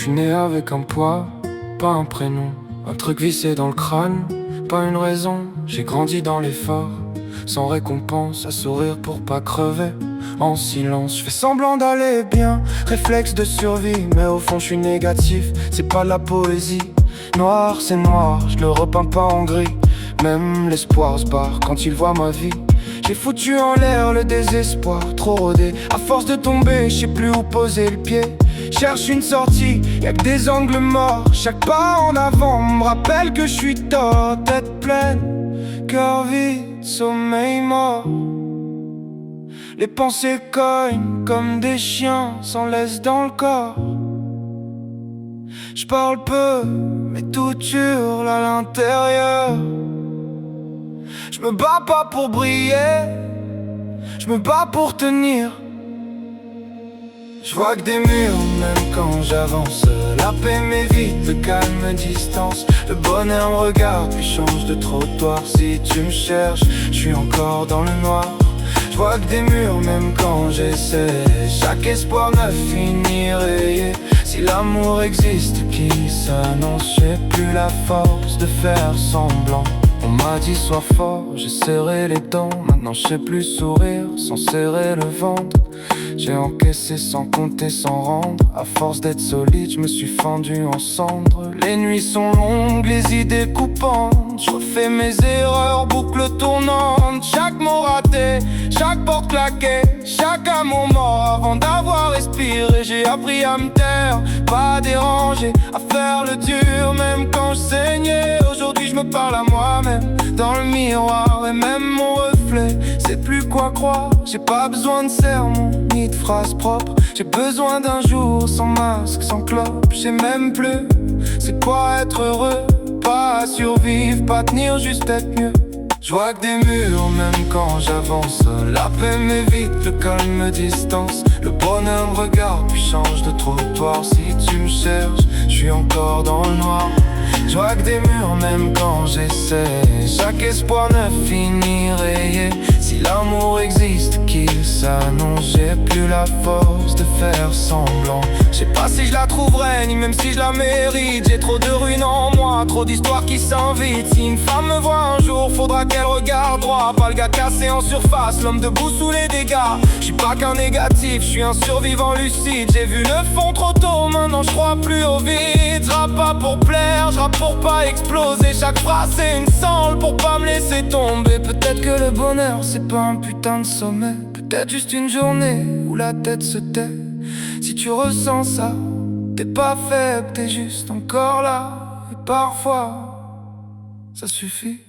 suis né avec un poids, pas un prénom. Un truc vissé dans le crâne, pas une raison. J'ai grandi dans l'effort, sans récompense, à sourire pour pas crever. En silence, je fais semblant d'aller bien, réflexe de survie, mais au fond je suis négatif, c'est pas de la poésie. Noir c'est noir, je le repeins pas en gris. Même l'espoir se barre quand il voit ma vie. J'ai foutu en l'air le désespoir, trop rodé. À force de tomber, je sais plus où poser le pied. Cherche une sortie, y'a que des angles morts. Chaque pas en avant me rappelle que je suis tort. Tête pleine, cœur vide, sommeil mort. Les pensées cognent comme des chiens, s'en laissent dans le corps. Je parle peu, mais tout hurle à l'intérieur. Je me bats pas pour briller, je me bats pour tenir. Je vois que des murs, même quand j'avance. La paix m'évite, le calme distance. Le bonheur me regarde, puis change de trottoir. Si tu me cherches, je suis encore dans le noir. Je vois que des murs, même quand j'essaie. Chaque espoir neuf finit rayé. Si l'amour existe, qui s'annonce, j'ai plus la force de faire semblant. On m'a dit sois fort, j'ai serré les dents. Maintenant je sais plus sourire sans serrer le ventre. J'ai encaissé sans compter, sans rendre. À force d'être solide, je me suis fendu en cendres. Les nuits sont longues, les idées coupantes. Je refais mes erreurs, boucle tournante. Chaque mot raté, chaque porte claquée, chaque amour mort. Avant d'avoir respiré, j'ai appris à me taire, pas déranger, à faire le dur. Même quand je saignais, aujourd'hui je me parle à moi-même dans le miroir. Et même mon reflet sait plus quoi croire. J'ai pas besoin de sermons ni de phrases propres. J'ai besoin d'un jour sans masque, sans clope. Je sais même plus c'est quoi être heureux. Pas survivre, pas tenir, juste être mieux. Je vois que des murs, même quand j'avance. La paix m'évite, le calme me distance. Le bonheur me regarde, puis change de trottoir. Si tu me cherches, je suis encore dans le noir. Je vois que des murs, même quand j'essaie. Chaque espoir neuf finit rayé. Si l'amour existe, qu'il s'annonce, j'ai plus la force de faire semblant. Je sais pas si je la trouverai, ni même si je la mérite. J'ai trop de ruines en moi, trop d'histoires qui s'invitent. Si une femme me voit un jour, faudra qu'elle regarde droit. Pas le gars cassé en surface, l'homme debout sous les dégâts. Je suis pas qu'un négatif, je suis un survivant lucide. J'ai vu le fond trop tôt, maintenant je crois plus au vide. Je rappe pas pour plaire, je rappe pour pas exploser. Chaque phrase c'est une sangle pour pas me laisser tomber. Peut-être que le bonheur c'est pas un putain de sommet. Peut-être juste une journée où la tête se tait. Si tu ressens ça, t'es pas faible, t'es juste encore là. Et parfois, ça suffit.